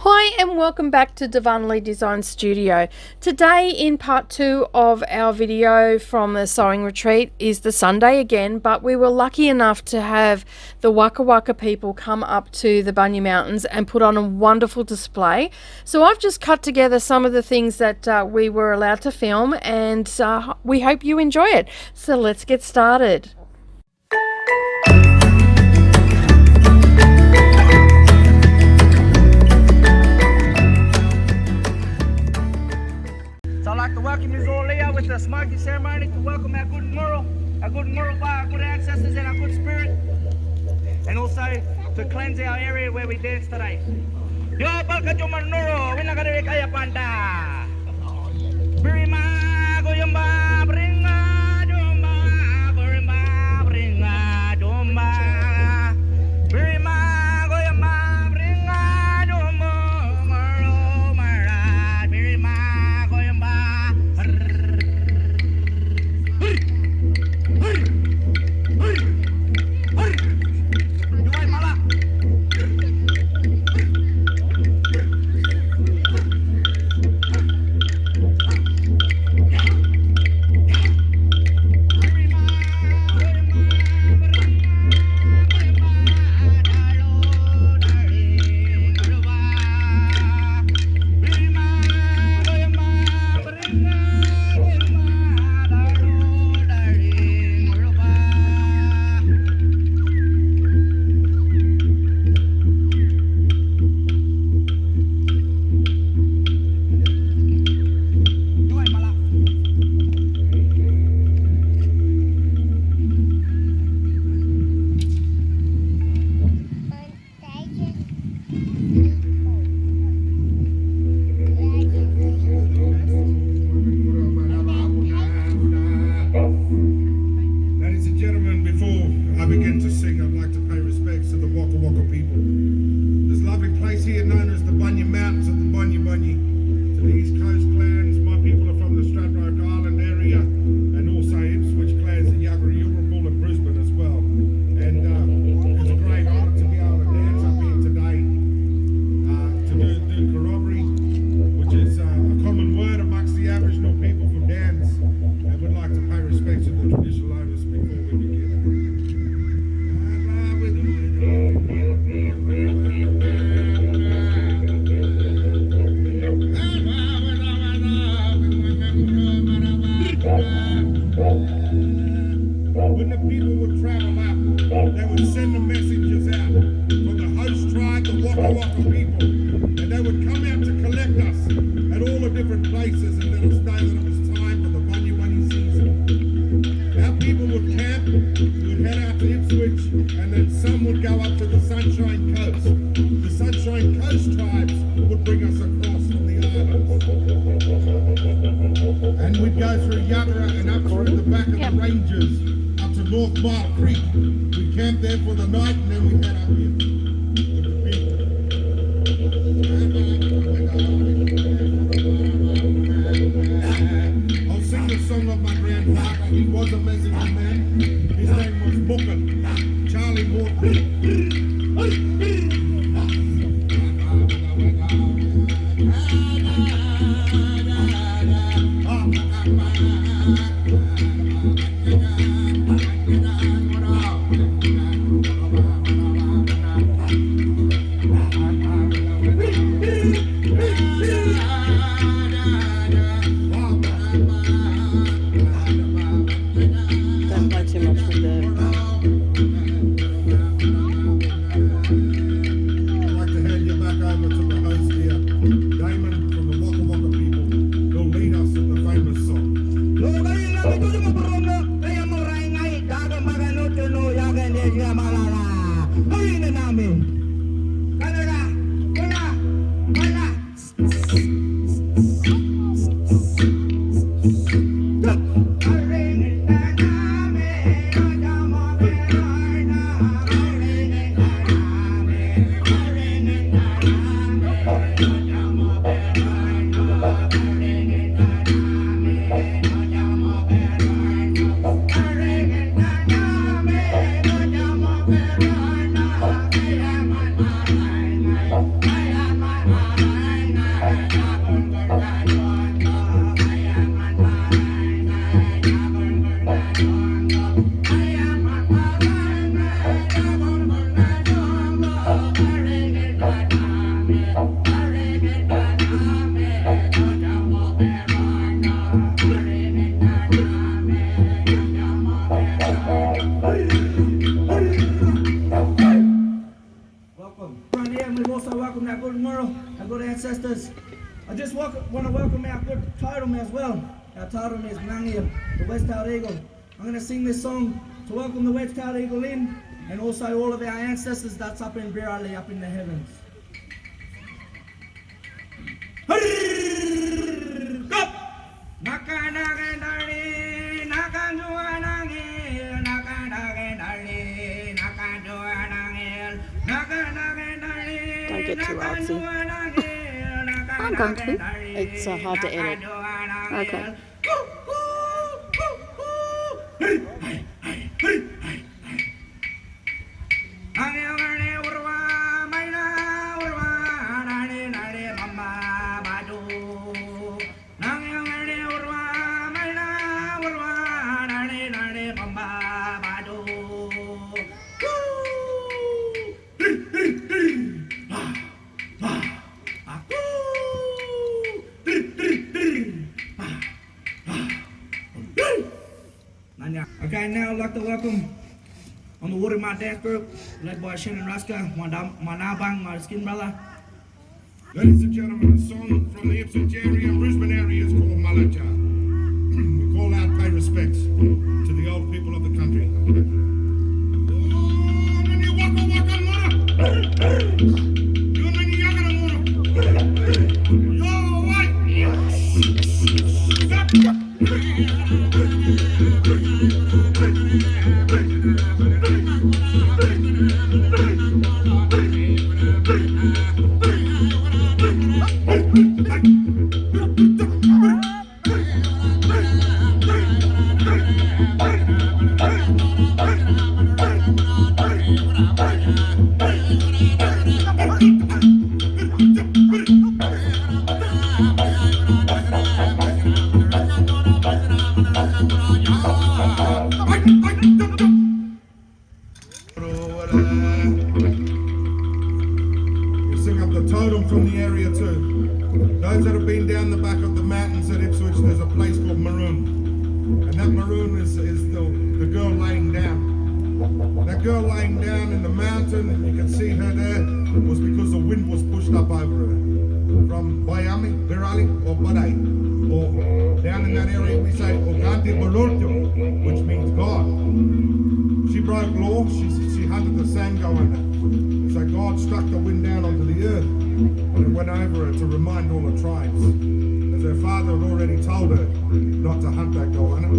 Hi and welcome back to Darvanalee Designs Studio. Today in part 2 of our video from the sewing retreat is the Sunday again, but we were lucky enough to have the Waka Waka people come up to the Bunya Mountains and put on a wonderful display. So I've just cut together some of the things that we were allowed to film, and we hope you enjoy it. So let's get started. So I'd like to welcome you all here with the smoking ceremony to welcome our good moral by our good ancestors and our good spirit, and also to cleanse our area where we dance today. Yo balka jumanuro, winagare kaya panda. Brima goyamba bringa domba, brima bringa domba. Brima goyamba bringa domba, maro mara, brima goyamba. Jual malah. Ladies and gentlemen, before I begin to sing, I'd like to pay respects to the Waka Waka people. This lovely place here known as the Bunya Mountains of the Bunya, to the East Coast clans. My people are from the Stradbroke Island area, and also Ipswich clans and Yuggera and Brisbane as well. And it's a great honour to be able to dance up here today, to do corroboree, which is a common word amongst the Aboriginal people for dance. And we'd like to pay respect to the traditional owners before we begin. When the people would travel up, they would send the messengers out from the host tribe, the Waka Waka people, and they would come out to collect us at all the different places and let us know that it was time for the Bunya season. Our people would camp, we would head out to Ipswich, and then some would go up to the Sunshine Coast. The Sunshine Coast tribes would bring us across from the islands. And we'd go through Yuggera and up through the back of the ranges up to North Mile Creek. We'd camp there for the night and then we'd head up here with the people. I'll sing the song of my grandfather. He was a Mexican man. His name was Booker, Charlie Morton. we also welcome our good moral, our good ancestors. I just want to welcome our good totem as well. Our totem is Nangil, the West-tailed eagle. I'm going to sing this song to welcome the West-tailed eagle in, and also all of our ancestors that's up in Birali, up in the heavens. Don't get too artsy. I'm going to. It's hard to edit. Okay. Okay, now I'd like to welcome on the Water My Dance Group, led by Shannon Ruska, my Nabang, my skin brother. Ladies and gentlemen, a song from the Ipswich area and Brisbane area is called Malaja. We call out pay respects to the old people of the country. From the area too. Those that have been down the back of the mountains at Ipswich, there's a place called Maroon. And that Maroon is the girl laying down. That girl laying down in the mountain, and you can see her there, was because the wind was pushed up over her. From Bayami, Birali, or Badai. Or down in that area we say Oganti Barulto, which means God. She broke law, she hunted the Sango under. So God struck the wind down onto the earth, and it went over her to remind all the tribes, as her father had already told her not to hunt that goanna.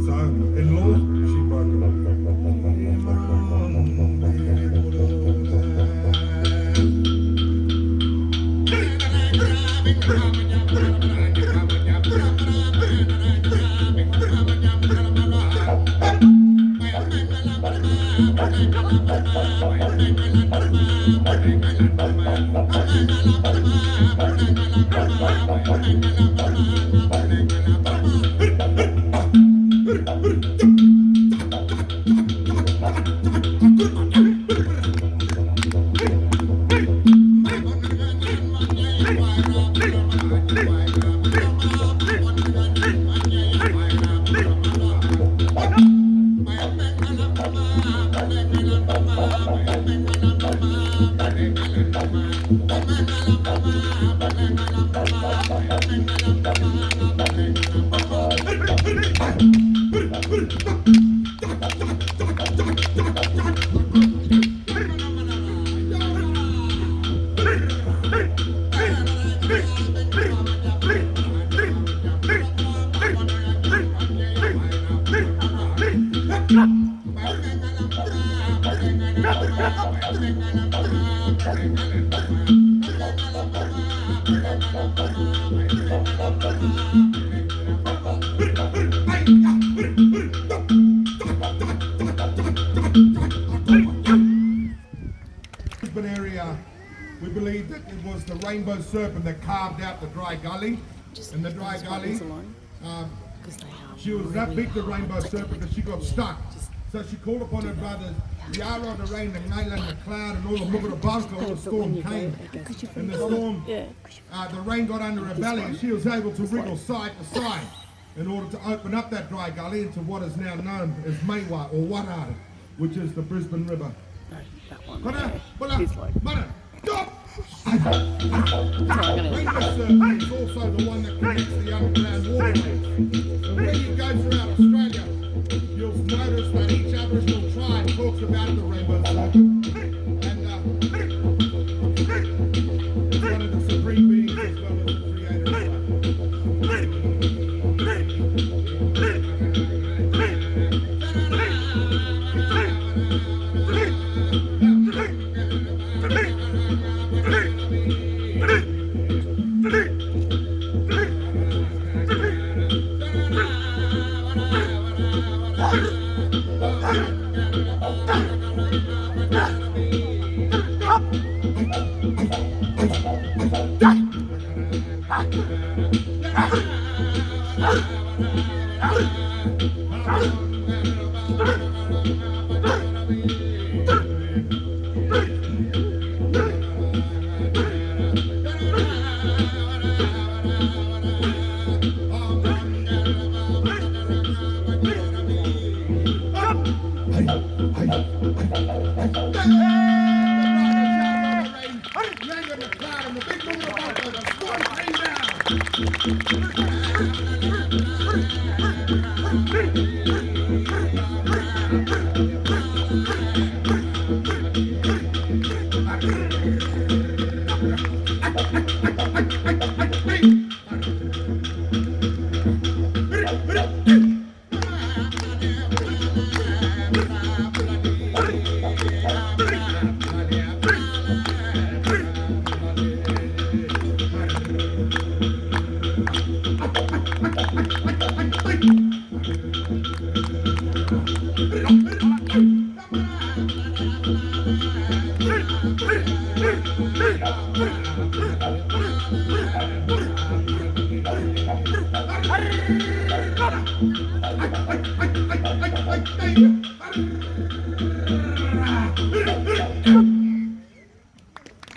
So, in law, she broke it. Brisbane area, we believe that it was the rainbow serpent that carved out the dry gully. And the dry gully, she was that big, the rainbow serpent, that she got stuck. So she called upon her brothers, Yara, the rain, the Nyland, the cloud, and all the Mugarabarka, all the storm came. And the storm, the rain got under her belly, and she was able to wriggle side to side in order to open up that dry gully into what is now known as Maiwa, or Warara, which is the Brisbane River. That one. He's like... This is also the one that connects the underground waterways. And when you go throughout Australia, you'll notice that each Aboriginal tribe talks about the rainbow serpent. And it's one of the supreme beings as well as the creator.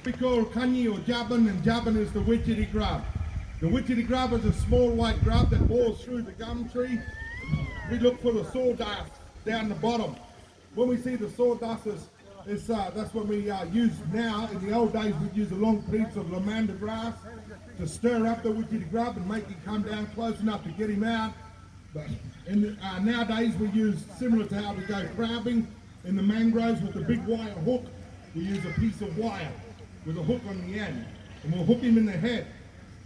We call kanyi or jabbin, and jabbin is the witchetty grub. The witchetty grub is a small white grub that bores through the gum tree. We look for the sawdust down the bottom. When we see the sawdust, that's what we use now. In the old days, we'd use a long piece of lamanda grass to stir up the witchetty grub and make him come down close enough to get him out. But nowadays, we use, similar to how we go crabbing in the mangroves with the big wire hook, we use a piece of wire with a hook on the end, and we'll hook him in the head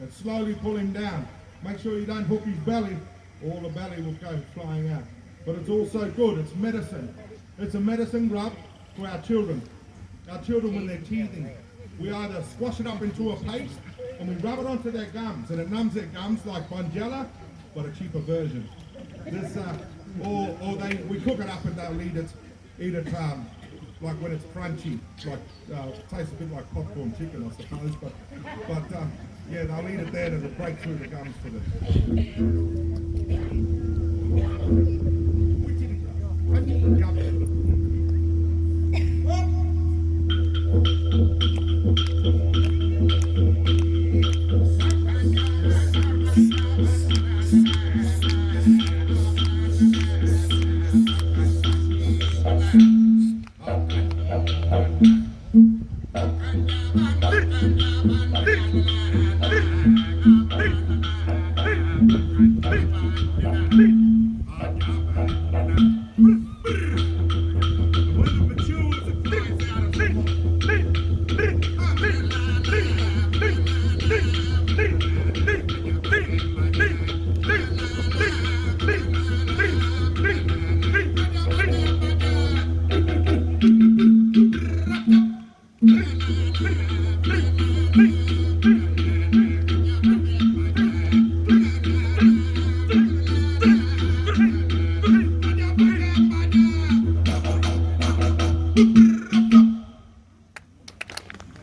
and slowly pull him down. Make sure you don't hook his belly, or all the belly will go flying out. But it's also good, it's medicine. It's a medicine grub for our children. Our children, when they're teething, we either squash it up into a paste and we rub it onto their gums, and it numbs their gums like Bonjela, but a cheaper version. This, we cook it up and they'll eat it like when it's crunchy, like tastes a bit like popcorn chicken, I suppose. But yeah, they'll eat it there and it'll break through the gums for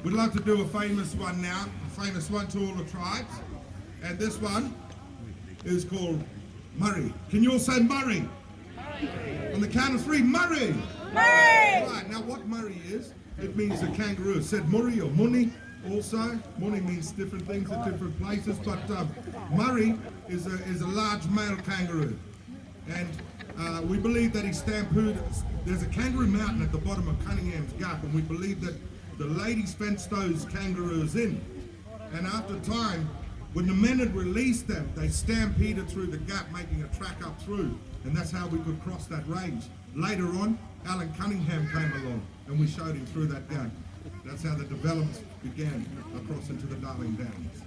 We'd like to do a famous one now, a famous one to all the tribes. And this one is called Murray. Can you all say Murray? Murray. On the count of three, Murray! Murray! Right, now what Murray is, it means a kangaroo. It said Murray or Muni also. Muni means different things at different places, but Murray is a large male kangaroo. And we believe that he stampeded. There's a kangaroo mountain at the bottom of Cunningham's Gap, and we believe that the ladies fenced those kangaroos in. And after time, when the men had released them, they stampeded through the gap, making a track up through. And that's how we could cross that range. Later on, Alan Cunningham came along and we showed him through that gap. That's how the development began across into the Darling Downs.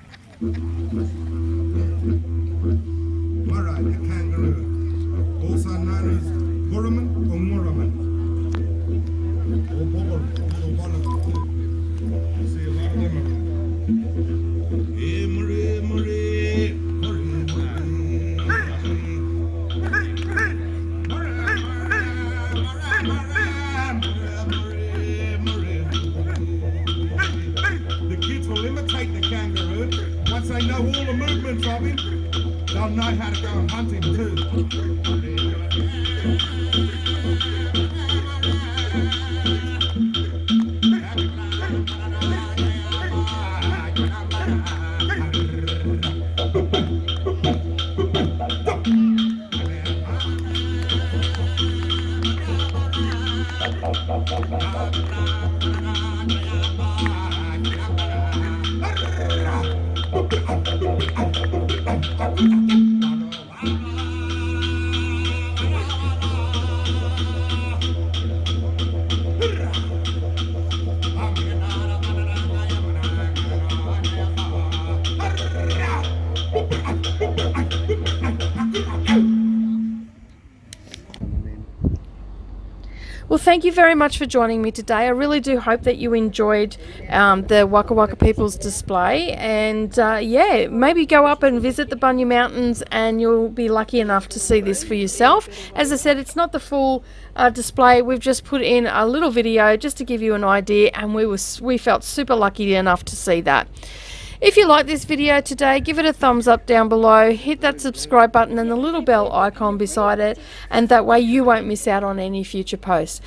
All right, the kangaroo, also known as Burraman or Murraman. Or Bobbor, you see a lot of them around. Hey, Murray, Murray, the kids will imitate the kangaroo. Once they know all the movements of him, they'll know how to go and hunt him too. Well, thank you very much for joining me today. I really do hope that you enjoyed the Waka Waka People's display, and yeah, maybe go up and visit the Bunya Mountains and you'll be lucky enough to see this for yourself. As I said, it's not the full display. We've just put in a little video just to give you an idea, and we felt super lucky enough to see that. If you like this video today, give it a thumbs up down below, hit that subscribe button and the little bell icon beside it, and that way you won't miss out on any future posts.